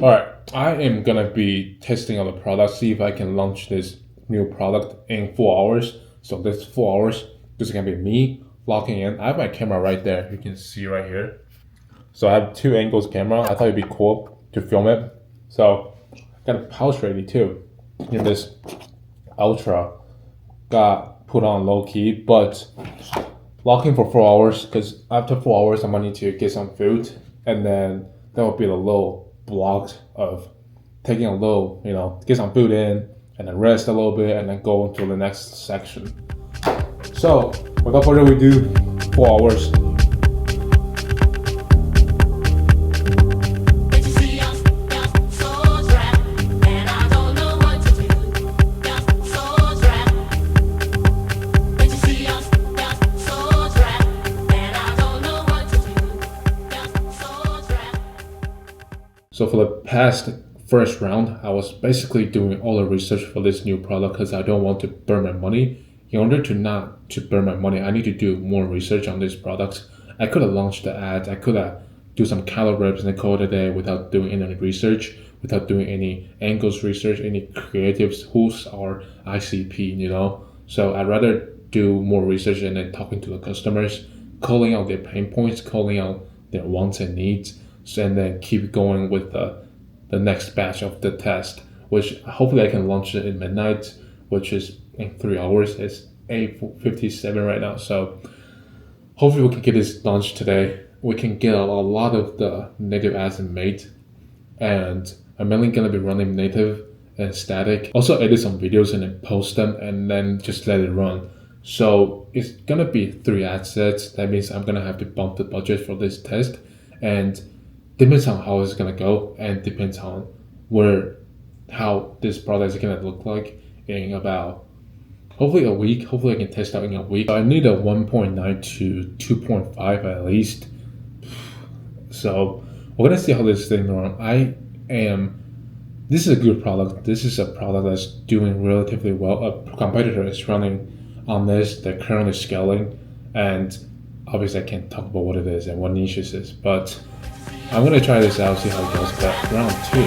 All right, I am gonna be testing out the product, see if I can launch this new product in 4 hours. So this 4 hours, this is gonna be me logging in. I have my camera right there. You can see right here. So I have two angles camera. I thought it'd be cool to film it. So got a pouch ready too. In this Ultra got put on low key, but locking for 4 hours because after 4 hours I'm gonna need to get some food, and then that will be the low block of taking a low, get some food in and then rest a little bit and then go to the next section. So without further ado, 4 hours. So for the past first round, I was basically doing all the research for this new product because I don't want to burn my money. In order to not to burn my money, I need to do more research on these products. I could have launched the ads. I could have do some calorie reps and call it a day without doing any research, without doing any angles research, any creatives, who's our ICP, So I'd rather do more research and then talking to the customers, calling out their pain points, calling out their wants and needs, and then keep going with the next batch of the test, which hopefully I can launch it in midnight, which is in 3 hours. It's 8:57 right now, so hopefully we can get this launched today. We can get a lot of the native ads made, and I'm mainly gonna be running native and static. Also edit some videos and then post them and then just let it run. So it's gonna be 3 ad sets. That means I'm gonna have to bump the budget for this test, and depends on how it's gonna go and depends on how this product is gonna look like in about hopefully a week. Hopefully I can test out in a week. I need a 1.9 to 2.5 at least. So we're gonna see how this thing runs. This is a good product. This is a product that's doing relatively well. A competitor is running on this. They're currently scaling, and obviously I can't talk about what it is and what niche this is, but I'm gonna try this out, see how it goes. But round 2.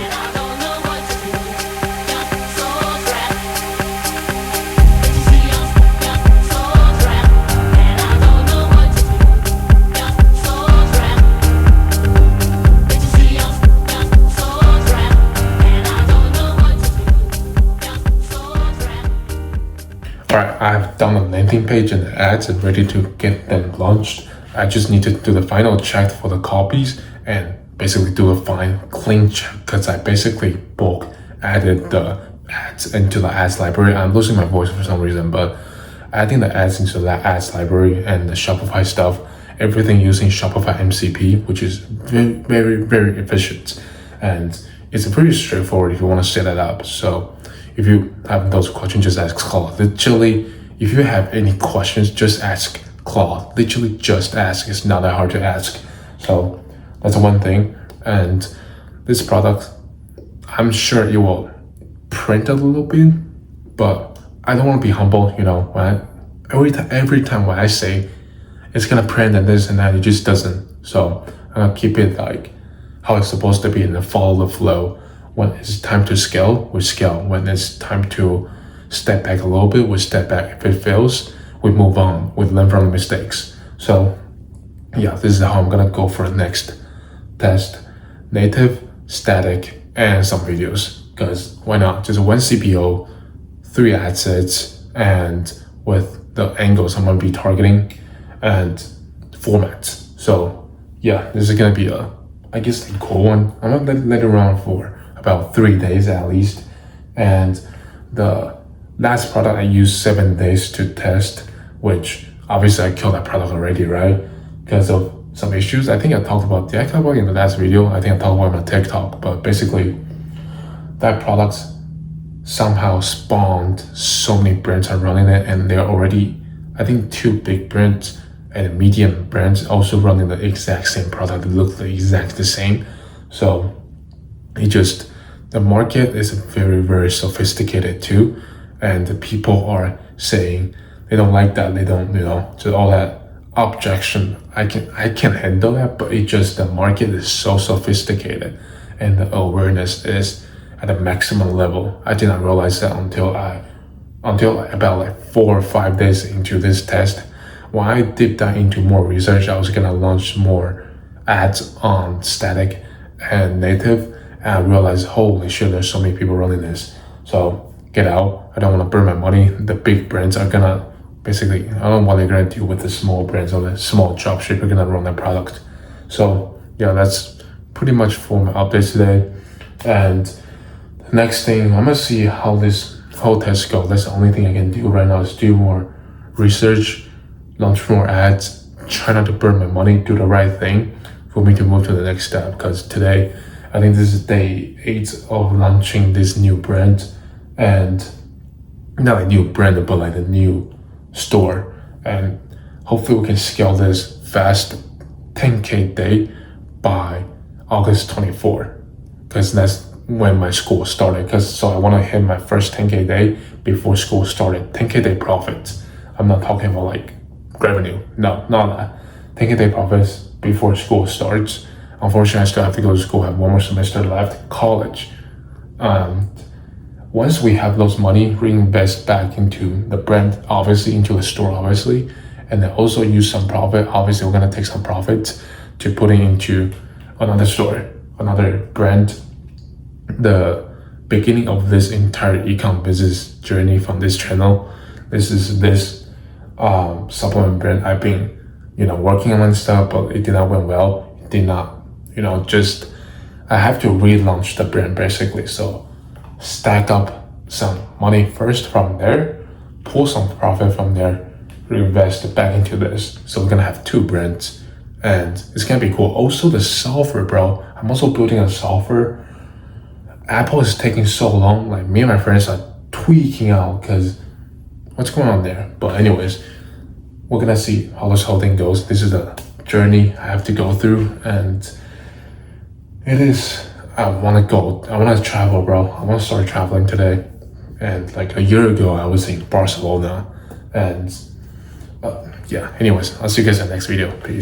Alright, I've done the landing page and the ads and ready to get them launched. I just need to do the final check for the copies and basically do a clean check because I basically bulk added the ads into the ads library. I'm losing my voice for some reason, but adding the ads into the ads library and the Shopify stuff, everything using Shopify MCP, which is very, very, very efficient. And it's pretty straightforward if you want to set it up. So if you have those questions, just ask Claude. Literally, if you have any questions, just ask Claude. Literally just ask. It's not that hard to ask. So that's one thing. And this product, I'm sure it will print a little bit, but I don't want to be humble, every time when I say it's gonna print and this and that, it just doesn't. So I'm gonna keep it like how it's supposed to be and then follow the flow. When it's time to scale, we scale. When it's time to step back a little bit, we step back. If it fails, we move on. We learn from the mistakes. So yeah, this is how I'm gonna go for the next test. Native, static, and some videos. Because why not? Just one CPO, 3 ad sets, and with the angles I'm gonna be targeting and formats. So yeah, this is gonna be a cool one. I'm gonna let it run for about 3 days at least. And the last product I used 7 days to test, which obviously I killed that product already, right? Because of some issues. Did I talk about it in the last video? I think I talked about it on TikTok, but basically that product somehow spawned so many brands are running it, and they're already, 2 big brands and medium brands also running the exact same product. It looks the exact the same. So the market is very, very sophisticated too, and the people are saying they don't like that. They don't, just all that objection. I can handle that, but the market is so sophisticated and the awareness is at a maximum level. I did not realize that until about like 4 or 5 days into this test. When I deep dive into more research, I was gonna launch more ads on static and native, and I realized, holy shit, there's so many people running this. So get out. I don't want to burn my money. The big brands are gonna basically, I don't want to gonna deal with the small brands or the small dropship are gonna run their product. So yeah, that's pretty much for my updates today. And the next thing, I'm gonna see how this whole test goes. That's the only thing I can do right now is do more research, launch more ads, try not to burn my money, do the right thing for me to move to the next step. Because today, I think this is day 8 of launching this new brand, and not a new brand, but like a new store. And hopefully we can scale this fast 10K day by August 24, because that's when my school started. So I want to hit my first 10K day before school started. 10K day profits. I'm not talking about like revenue. No, not that. 10K day profits before school starts. Unfortunately, I still have to go to school. I have 1 more semester left, college. Once we have those money, reinvest back into the brand, obviously into the store, obviously, and then also use some profit. Obviously, we're gonna take some profits to put it into another store, another brand. The beginning of this entire ecom business journey from this channel, this is this supplement brand I've been, working on and stuff, but it did not went well. It did not, just I have to relaunch the brand basically. So stack up some money first from there, pull some profit from there, reinvest it back into this. So we're gonna have 2 brands, and it's gonna be cool. Also the software, bro. I'm also building a software. Apple is taking so long. Like me and my friends are tweaking out because what's going on there. But anyways, we're gonna see how this whole thing goes. This is a journey I have to go through, and it is. I want to travel, bro. I want to start traveling today. And like a year ago, I was in Barcelona, and yeah. Anyways, I'll see you guys in the next video. Peace.